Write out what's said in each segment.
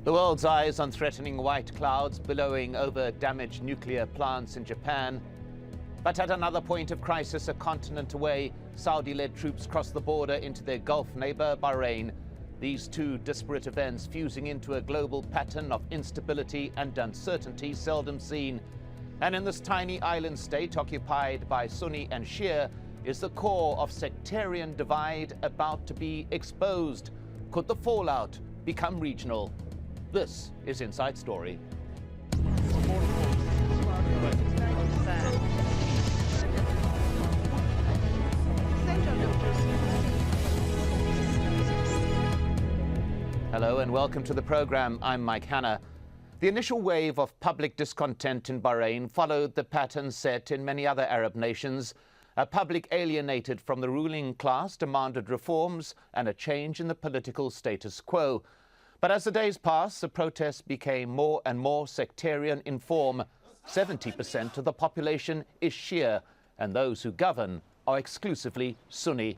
The world's eyes on threatening white clouds billowing over damaged nuclear plants in Japan. But at another point of crisis a continent away, Saudi-led troops crossed the border into their Gulf neighbour, Bahrain. These two disparate events fusing into a global pattern of instability and uncertainty seldom seen. And in this tiny island state occupied by Sunni and Shia is the core of sectarian divide about to be exposed. Could the fallout become regional? This is Inside Story. Hello and welcome to the program. I'm Mike Hanna. The initial wave of public discontent in Bahrain followed the pattern set in many other Arab nations. A public alienated from the ruling class demanded reforms and a change in the political status quo. But as the days passed, the protests became more and more sectarian in form. 70% of the population is Shia, and those who govern are exclusively Sunni.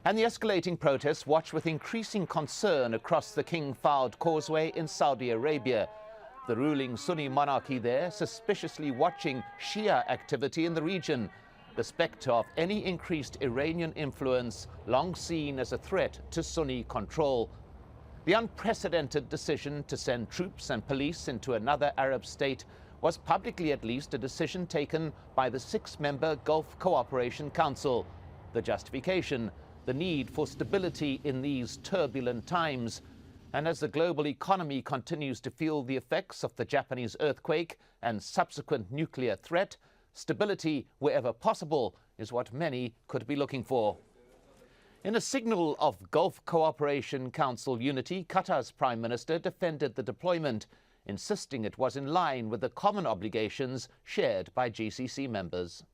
And the escalating protests watch with increasing concern across the King Fahd Causeway in Saudi Arabia. The ruling Sunni monarchy there suspiciously watching Shia activity in the region, the spectre of any increased Iranian influence long seen as a threat to Sunni control. The unprecedented decision to send troops and police into another Arab state was publicly at least a decision taken by the six-member Gulf Cooperation Council. The justification, the need for stability in these turbulent times. And as the global economy continues to feel the effects of the Japanese earthquake and subsequent nuclear threat, stability wherever possible is what many could be looking for. In a signal of Gulf Cooperation Council unity, Qatar's Prime Minister defended the deployment, insisting it was in line with the common obligations shared by GCC members.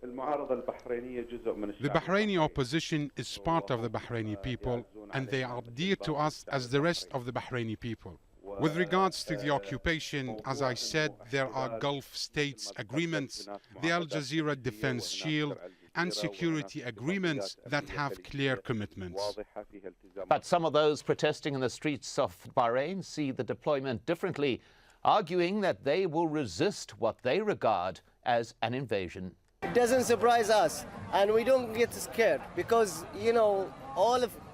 The Bahraini opposition is part of the Bahraini people, and they are dear to us as the rest of the Bahraini people. With regards to the occupation, as I said, there are Gulf states agreements, the Al Jazeera Defense Shield, and security agreements that have clear commitments. But some of those protesting in the streets of Bahrain see the deployment differently, arguing that they will resist what they regard as an invasion. It doesn't surprise us, and we don't get scared because, you know,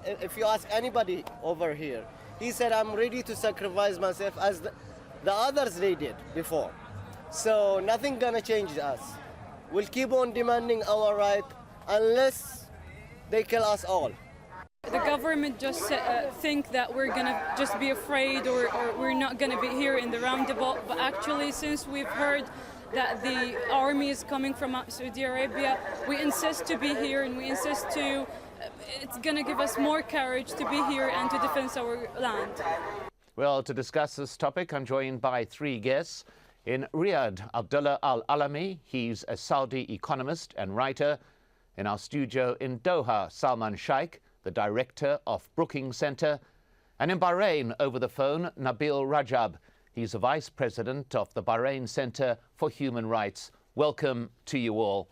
if you ask anybody over here, he said, I'm ready to sacrifice myself as the others they did before. So nothing gonna change us. We'll keep on demanding our right unless they kill us all. The government just think that we're gonna just be afraid or we're not gonna be here in the roundabout. But actually, since we've heard that the army is coming from Saudi Arabia, we insist to be here and we insist to, it's gonna give us more courage to be here and to defend our land. Well, to discuss this topic, I'm joined by three guests. In Riyadh, Abdullah Al-Alami, he's a Saudi economist and writer. In our studio in Doha, Salman Sheikh, the director of Brookings Center. And in Bahrain, over the phone, Nabil Rajab. He's a vice president of the Bahrain Center for Human Rights. Welcome to you all.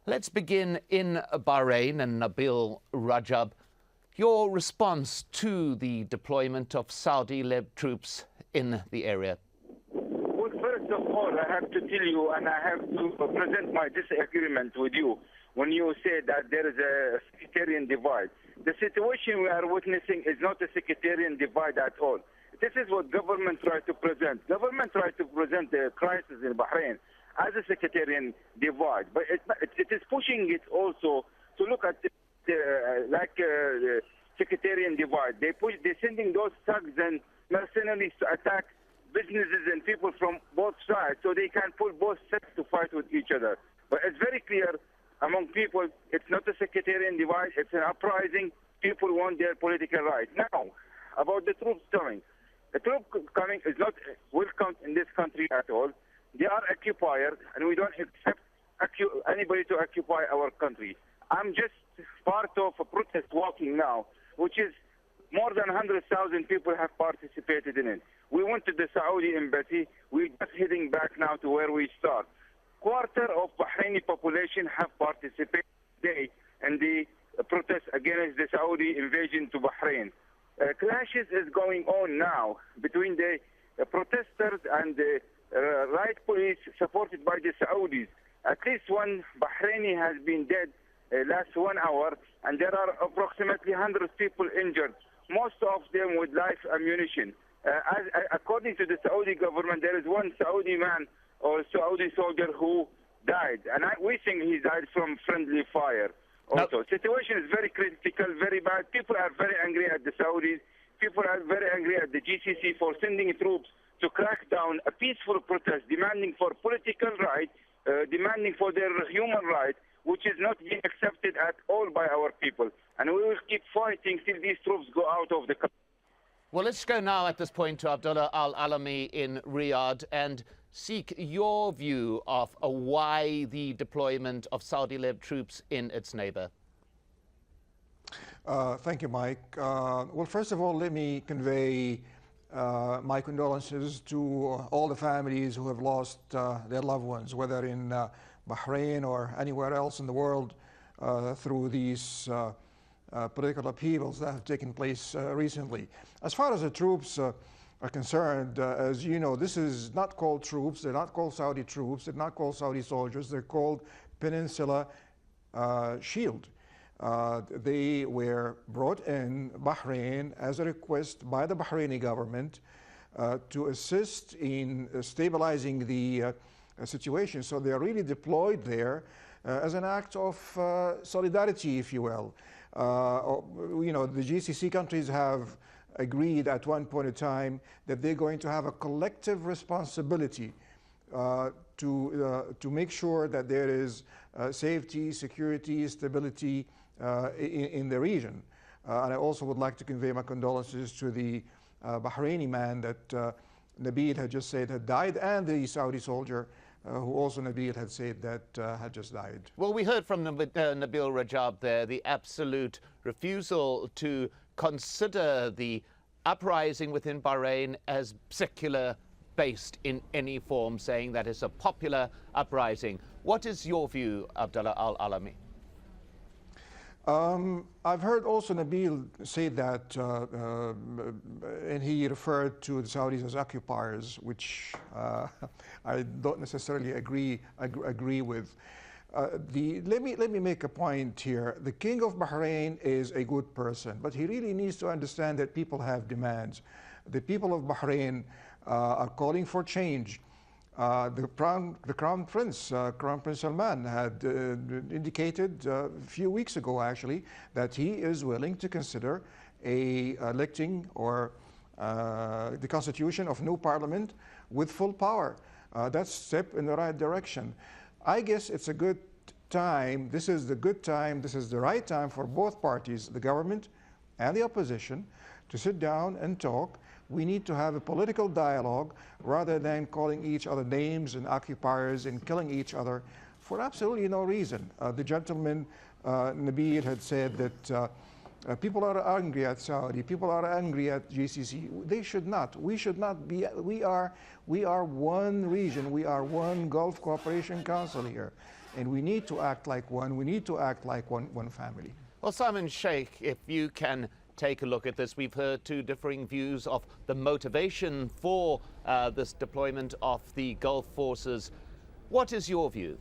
Let's begin in Bahrain, and Nabil Rajab, your response to the deployment of Saudi-led troops in the area. First of all, I have to tell you, and I have to present my disagreement with you when you say that there is a sectarian divide. The situation we are witnessing is not a sectarian divide at all. This is what government tries to present. Government tries to present the crisis in Bahrain as a sectarian divide, but it is pushing it also to look at sectarian divide. They're sending those thugs and mercenaries to attack businesses and people from both sides, so they can pull both sides to fight with each other. But it's very clear among people, it's not a sectarian divide, it's an uprising. People want their political rights. Now, about the troops coming. The troops coming is not welcome in this country at all. They are occupiers, and we don't accept anybody to occupy our country. I'm just part of a protest walking now, which is more than 100,000 people have participated in it. We went to the Saudi embassy. We're just heading back now to where we start. Quarter of Bahraini population have participated today in the protest against the Saudi invasion to Bahrain. Clashes is going on now between the protesters and the right police supported by the Saudis. At least one Bahraini has been dead last 1 hour, and there are approximately 100 people injured, most of them with live ammunition. According to the Saudi government, there is one Saudi man or Saudi soldier who died, and we think he died from friendly fire. Also, situation is very critical, very bad. People are very angry at the Saudis. People are very angry at the GCC for sending troops to crack down a peaceful protest, demanding for political rights, demanding for their human rights, which is not being accepted at all by our people. And we will keep fighting till these troops go out of the country. Well, let's go now at this point to Abdullah Al-Alami in Riyadh and seek your view of why the deployment of Saudi-led troops in its neighbour. Thank you, Mike. Well, first of all, let me convey my condolences to all the families who have lost their loved ones, whether in Bahrain or anywhere else in the world, through these political upheavals that have taken place recently. As far as the troops are concerned, as you know, this is not called troops. They're not called Saudi troops. They're not called Saudi soldiers. They're called Peninsula Shield. They were brought in Bahrain as a request by the Bahraini government to assist in stabilizing the situation. So they are really deployed there as an act of solidarity, if you will. You know, the GCC countries have agreed at one point in time that they're going to have a collective responsibility to make sure that there is safety, security, stability in the region. And I also would like to convey my condolences to the Bahraini man that Nabil had just said had died, and the Saudi soldier who also Nabil had said that had just died. Well, we heard from Nabil Rajab there, the absolute refusal to consider the uprising within Bahrain as secular based in any form, saying that it's a popular uprising. What is your view, Abdullah Al-Alami? I've heard also Nabil say that, and he referred to the Saudis as occupiers, which I don't necessarily agree with. Let me make a point here. The King of Bahrain is a good person, but he really needs to understand that people have demands. The people of Bahrain are calling for change. The Crown Prince Salman, had indicated a few weeks ago, actually, that he is willing to consider electing or the constitution of new parliament with full power. That's a step in the right direction. I guess it's a good time. This is the good time. This is the right time for both parties, the government and the opposition, to sit down and talk. We need to have a political dialogue rather than calling each other names and occupiers and killing each other for absolutely no reason. The gentleman, Nabil, had said that people are angry at Saudi, people are angry at GCC. They should not. We should not be. We are one region. We are one Gulf Cooperation Council here. And we need to act like one. We need to act like one family. Well, Simon Sheikh, if you can take a look at this. We've heard two differing views of the motivation for this deployment of the Gulf forces. What is your view?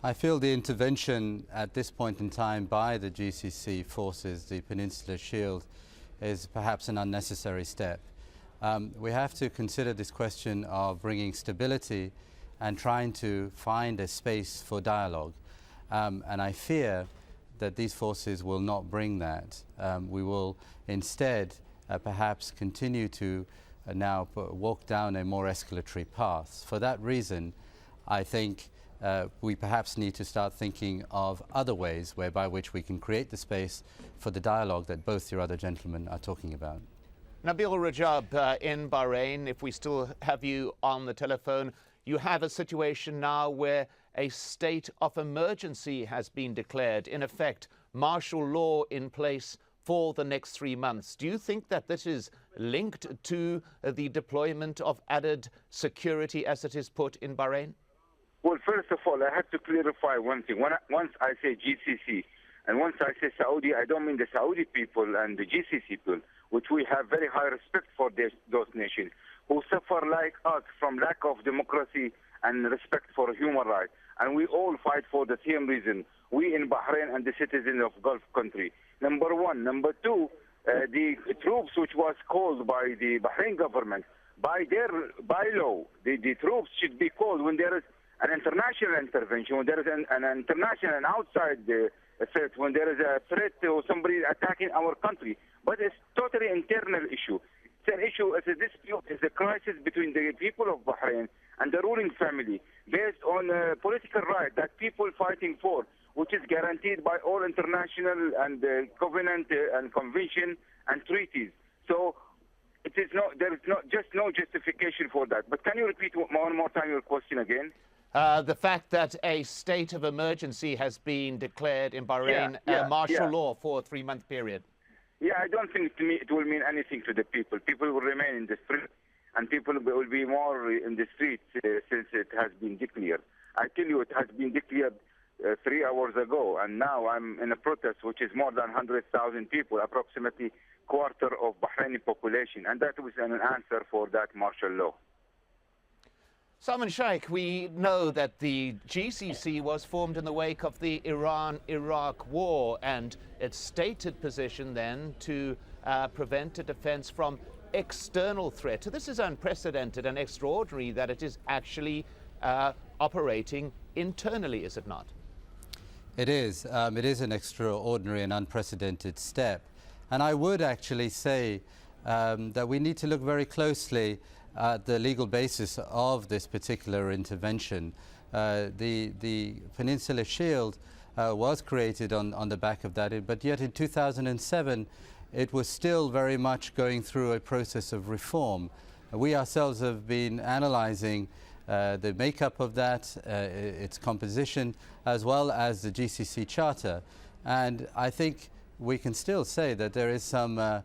I feel the intervention at this point in time by the GCC forces, the Peninsula Shield, is perhaps an unnecessary step. We have to consider this question of bringing stability and trying to find a space for dialogue. And I fear that these forces will not bring that. We will instead perhaps continue to now walk down a more escalatory path. For that reason, I think we perhaps need to start thinking of other ways whereby which we can create the space for the dialogue that both your other gentlemen are talking about. Nabil Rajab in Bahrain, if we still have you on the telephone, you have a situation now where a state of emergency has been declared. In effect, martial law in place for the next 3 months. Do you think that this is linked to the deployment of added security as it is put in Bahrain? Well, first of all, I have to clarify one thing. Once I say GCC, And once I say Saudi, I don't mean the Saudi people and the GCC people, which we have very high respect for those nations, who suffer like us from lack of democracy and respect for human rights. And we all fight for the same reason, we in Bahrain and the citizens of Gulf country. Number one. Number two, the troops which was called by the Bahrain government, by law, the troops should be called when there is an international intervention, when there is an international and outside threat, when there is a threat or somebody attacking our country. But it's totally internal issue. It's an issue, it's a dispute, it's a crisis between the people of Bahrain and the ruling family based on political right that people fighting for, which is guaranteed by all international and covenant and convention and treaties. So there is no justification for that. But can you repeat one more time your question again? The fact that a state of emergency has been declared in Bahrain, martial law for a 3-month period. Yeah, I don't think it will mean anything to the people. People will remain in the street, and people will be more in the streets since it has been declared. I tell you, it has been declared 3 hours ago, and now I'm in a protest which is more than 100,000 people, approximately quarter of Bahraini population, and that was an answer for that martial law. Salman Sheikh, we know that the GCC was formed in the wake of the Iran-Iraq war and its stated position then to prevent a defense from external threat. So this is unprecedented and extraordinary that it is actually operating internally, is it not? It is. It is an extraordinary and unprecedented step. And I would actually say that we need to look very closely at the legal basis of this particular intervention. The Peninsula Shield was created on the back of that, but yet in 2007 it was still very much going through a process of reform. We ourselves have been analyzing the makeup of that, its composition, as well as the GCC Charter. And I think we can still say that there is some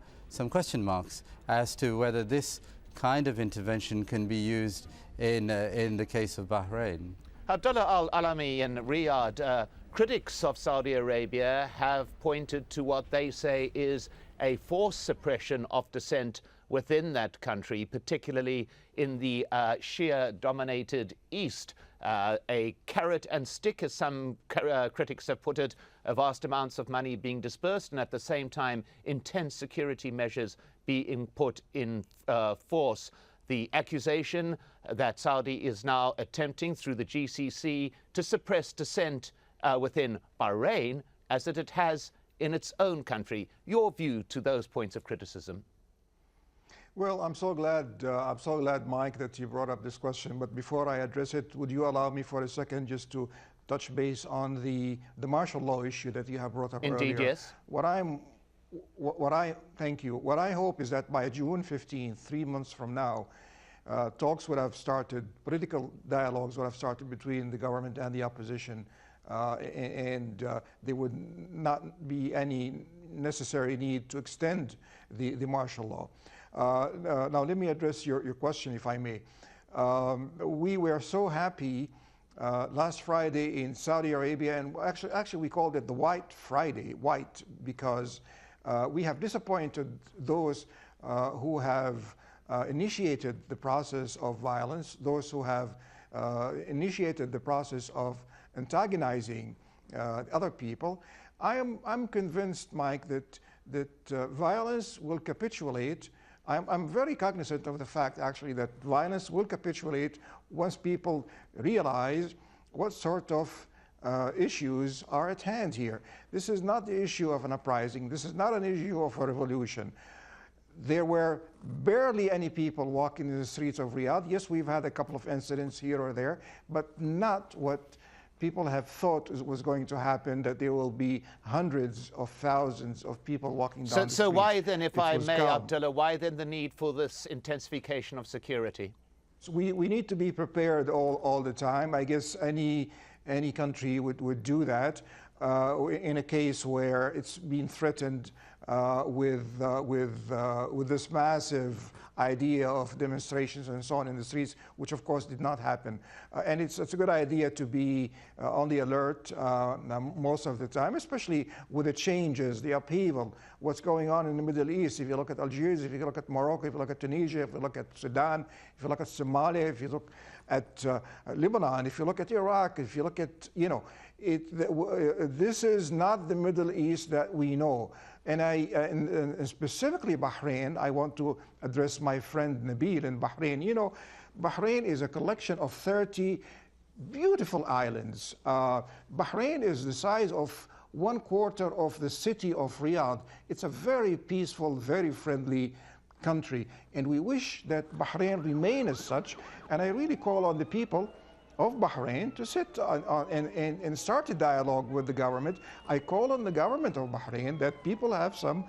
question marks as to whether this kind of intervention can be used in the case of Bahrain. Abdullah Al-Alami in Riyadh, critics of Saudi Arabia have pointed to what they say is a forced suppression of dissent within that country, particularly in the Shia-dominated East. A carrot and stick, as some critics have put it, vast amounts of money being dispersed, and at the same time intense security measures being put in force. The accusation that Saudi is now attempting through the GCC to suppress dissent within Bahrain, as it has in its own country. Your view to those points of criticism? Well, I'm so glad, Mike, that you brought up this question. But before I address it, would you allow me for a second just to touch base on the martial law issue that you have brought up earlier? Indeed, yes. Thank you. What I hope is that by June 15th, 3 months from now, talks would have started, political dialogues would have started between the government and the opposition, and there would not be any necessary need to extend the martial law. Now, let me address your question, if I may. We were so happy last Friday in Saudi Arabia, and actually we called it the White Friday, white, because we have disappointed those who have initiated the process of violence, those who have initiated the process of antagonizing other people. I'm convinced, Mike, that violence will capitulate. I'm very cognizant of the fact, actually, that violence will capitulate once people realize what sort of issues are at hand here. This is not the issue of an uprising. This is not an issue of a revolution. There were barely any people walking in the streets of Riyadh. Yes, we've had a couple of incidents here or there, but not what people have thought was going to happen, that there will be hundreds of thousands of people walking down the streets. So why then, if I may, Abdullah, why then the need for this intensification of security? So we need to be prepared all the time. I guess any country would do that in a case where it's being threatened with this massive idea of demonstrations and so on in the streets, which of course did not happen. And it's a good idea to be on the alert most of the time, especially with the changes, the upheaval, what's going on in the Middle East. If you look at Algeria, if you look at Morocco, if you look at Tunisia, if you look at Sudan, if you look at Somalia, if you look at Lebanon, if you look at Iraq, if you look at, this is not the Middle East that we know. And and specifically Bahrain, I want to address my friend Nabil in Bahrain. Bahrain is a collection of 30 beautiful islands. Bahrain is the size of 1/4 of the city of Riyadh. It's a very peaceful, very friendly country. And we wish that Bahrain remain as such. And I really call on the people of Bahrain to sit and start a dialogue with the government. I call on the government of Bahrain that people have some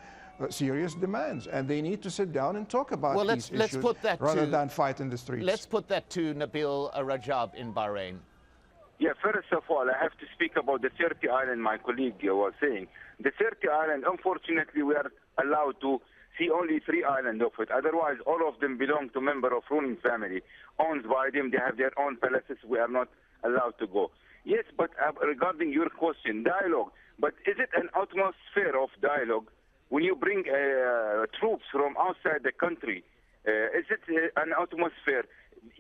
serious demands, and they need to sit down and talk about these issues rather than fight in the streets. Let's put that to Nabil Rajab in Bahrain. Yeah, first of all, I have to speak about the 30 island my colleague was saying. The 30 island, unfortunately, we are allowed to see only 3 islands of it. Otherwise, all of them belong to member of ruling family, owned by them. They have their own palaces. We are not allowed to go. Yes, but regarding your question, dialogue. But is it an atmosphere of dialogue when you bring troops from outside the country? Is it an atmosphere?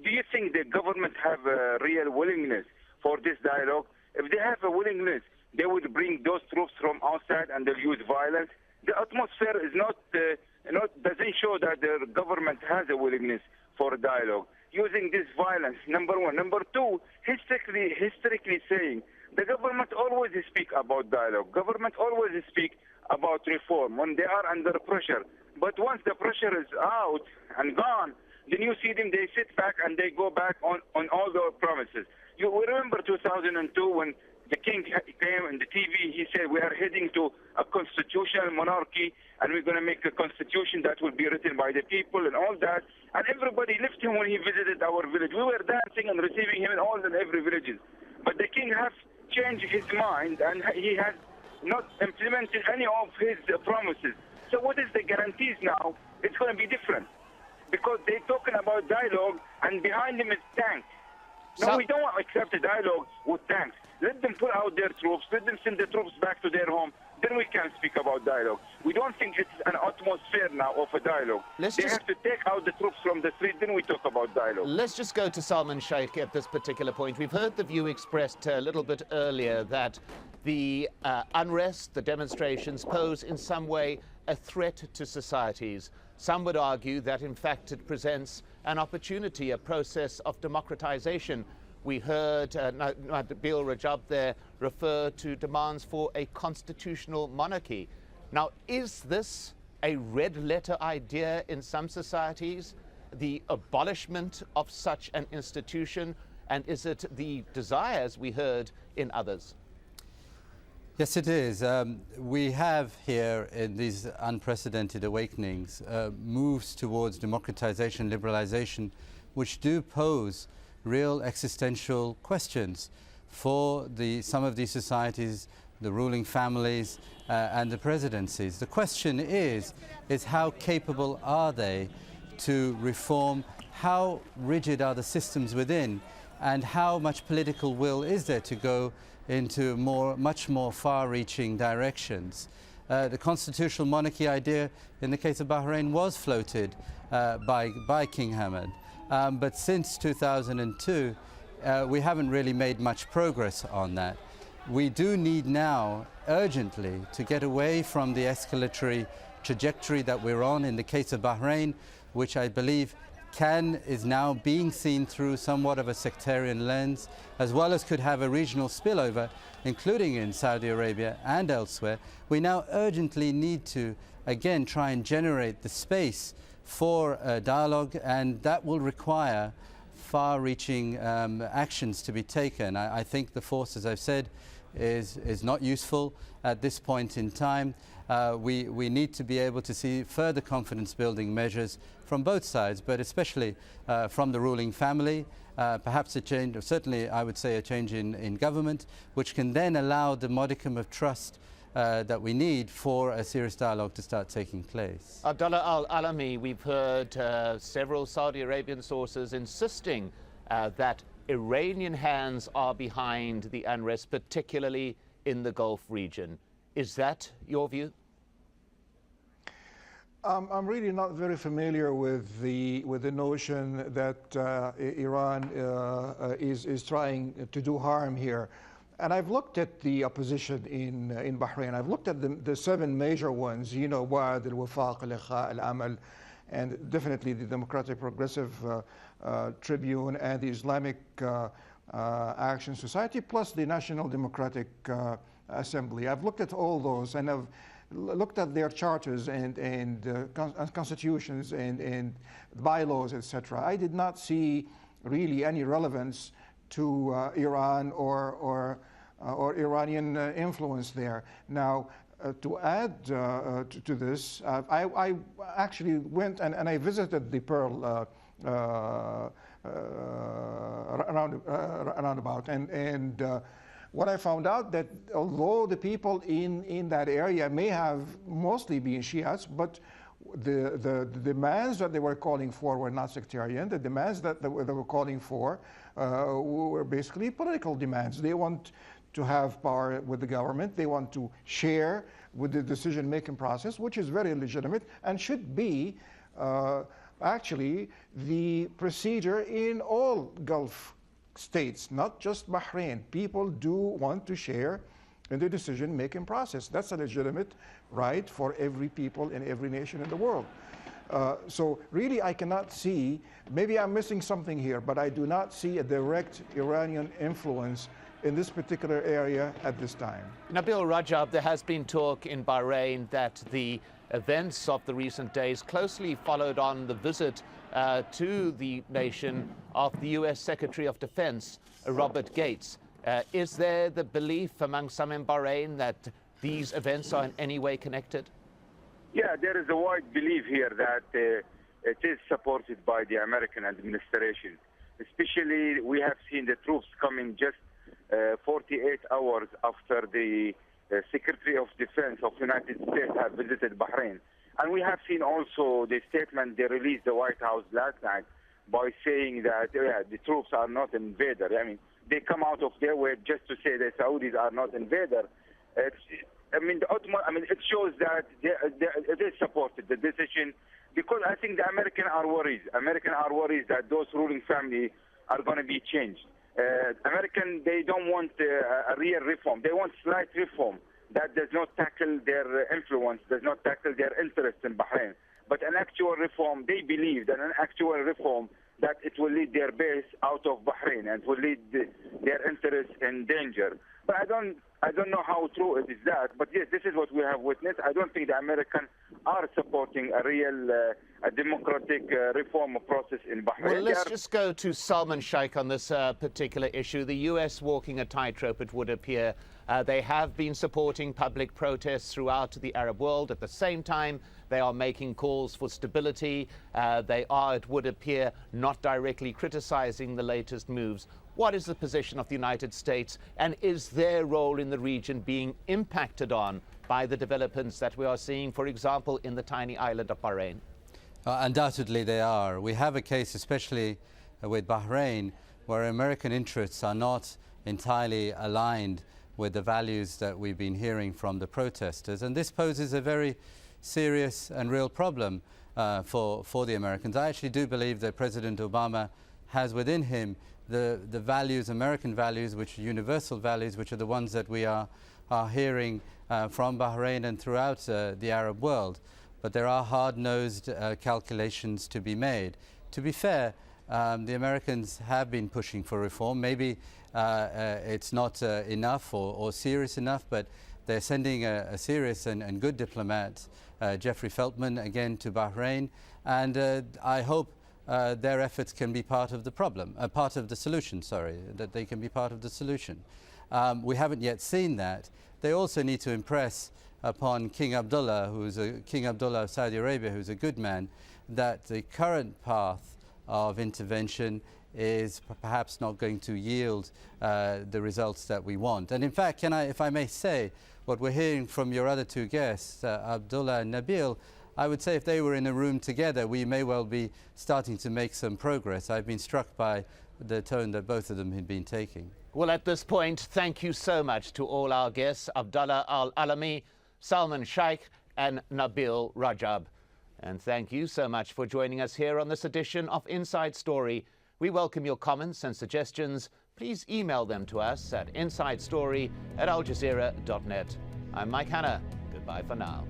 Do you think the government have a real willingness for this dialogue? If they have a willingness, they would bring those troops from outside and they'll use violence. The atmosphere is doesn't show that the government has a willingness for dialogue. Using this violence, number one. Number two, historically saying, the government always speak about dialogue. Government always speak about reform when they are under pressure. But once the pressure is out and gone, then you see them, they sit back and they go back on all their promises. You remember 2002 when the king came on the TV, he said we are heading to a constitutional monarchy and we're going to make a constitution that will be written by the people and all that. And everybody left him when he visited our village. We were dancing and receiving him in all and every villages. But the king has changed his mind and he has not implemented any of his promises. So what is the guarantees now? It's going to be different. Because they're talking about dialogue and behind them is tanks. No, we don't want to accept a dialogue with tanks. Let them pull out their troops. Let them send the troops back to their home. Then we can speak about dialogue. We don't think it's an atmosphere now of a dialogue. They have to take out the troops from the street, then we talk about dialogue. Let's just go to Salman Sheikh at this particular point. We've heard the view expressed a little bit earlier that the unrest, the demonstrations pose in some way a threat to societies. Some would argue that in fact it presents an opportunity, a process of democratization. We heard Nabil Rajab there refer to demands for a constitutional monarchy. Now, is this a red letter idea in some societies, the abolishment of such an institution, and is it the desire, as we heard, in others? Yes, it is. We have here in these unprecedented awakenings moves towards democratization, liberalization, which do pose real existential questions for some of these societies, the ruling families and the presidencies. The question is how capable are they to reform? How rigid are the systems within? And how much political will is there to go into much more far-reaching directions? The constitutional monarchy idea in the case of Bahrain was floated by King Hamad. But since 2002, we haven't really made much progress on that. We do need now, urgently, to get away from the escalatory trajectory that we're on in the case of Bahrain, which I believe is now being seen through somewhat of a sectarian lens, as well as could have a regional spillover, including in Saudi Arabia and elsewhere. We now urgently need to, again, try and generate the space for dialogue, and that will require far-reaching actions to be taken. I think the force, as I've said, is not useful at this point in time. We need to be able to see further confidence-building measures from both sides, but especially from the ruling family, perhaps a change, or certainly I would say a change in government, which can then allow the modicum of trust that we need for a serious dialogue to start taking place. Abdullah Al-Alami, we've heard several Saudi Arabian sources insisting that Iranian hands are behind the unrest, particularly in the Gulf region. Is that your view? I'm really not very familiar with the notion that Iran is trying to do harm here. And I've looked at the opposition in Bahrain. I've looked at the 7 major ones, you know, Wa'ad, Al-Wafaq, Al-Ikha, Al-Amal, and definitely the Democratic Progressive Tribune and the Islamic Action Society, plus the National Democratic Assembly. I've looked at all those, and I've looked at their charters and constitutions and bylaws, etc. I did not see really any relevance to Iran or Iranian influence there. Now, to add to this, I actually went and I visited the Pearl roundabout, and what I found out that although the people in that area may have mostly been Shiites, but the demands that they were calling for were not sectarian. The demands that they were calling for were basically political demands. They want to have power with the government. They want to share with the decision-making process, which is very legitimate and should be actually the procedure in all Gulf states, not just Bahrain. People do want to share in the decision-making process. That's a legitimate right for every people in every nation in the world. So really I cannot see, maybe I'm missing something here, but I do not see a direct Iranian influence in this particular area at this time. Nabil Rajab, there has been talk in Bahrain that the events of the recent days closely followed on the visit to the nation of the US Secretary of Defense, Robert Gates. Is there the belief among some in Bahrain that these events are in any way connected? Yeah, there is a wide belief here that it is supported by the American administration. Especially, we have seen the troops coming just 48 hours after the Secretary of Defense of the United States have visited Bahrain. And we have seen also the statement they released the White House last night by saying that the troops are not invader. I mean, they come out of their way just to say the Saudis are not invader. It shows that it is supported, the decision, because I think the Americans are worried. Americans are worried that those ruling family are going to be changed. They don't want a real reform. They want slight reform that does not tackle their influence, does not tackle their interest in Bahrain. But an actual reform, they believe that an actual reform that it will lead their base out of Bahrain and will lead their interests in danger. But I don't know how true it is that. But yes, this is what we have witnessed. I don't think the Americans are supporting a real democratic reform process in Bahrain. Well, let's just go to Salman Sheikh on this particular issue. The US walking a tightrope, it would appear. They have been supporting public protests throughout the Arab world. At the same time, they are making calls for stability. They are, it would appear, not directly criticizing the latest moves. What is the position of the United States, and is their role in the region being impacted on by the developments that we are seeing, for example, in the tiny island of Bahrain? Undoubtedly they are. We have a case, especially with Bahrain, where American interests are not entirely aligned with the values that we've been hearing from the protesters. And this poses a very serious and real problem for the Americans. I actually do believe that President Obama has within him the values, American values, which are universal values, which are the ones that we are hearing from Bahrain and throughout the Arab world. But there are hard-nosed calculations to be made. To be fair, the Americans have been pushing for reform. Maybe it's not enough or serious enough, but they're sending a serious and good diplomat, Jeffrey Feltman, again to Bahrain. And I hope their efforts can be part of the problem, part of the solution, sorry, that they can be part of the solution. We haven't yet seen that. They also need to impress upon King Abdullah, King Abdullah of Saudi Arabia, who's a good man, that the current path of intervention is perhaps not going to yield the results that we want. And in fact, if I may say, what we're hearing from your other two guests, Abdullah and Nabil, I would say if they were in a room together, we may well be starting to make some progress. I've been struck by the tone that both of them had been taking. Well, at this point, thank you so much to all our guests, Abdullah Al-Alami, Salman Sheikh, and Nabil Rajab. And thank you so much for joining us here on this edition of Inside Story. We welcome your comments and suggestions. Please email them to us at insidestory@aljazeera.net. I'm Mike Hanna. Goodbye for now.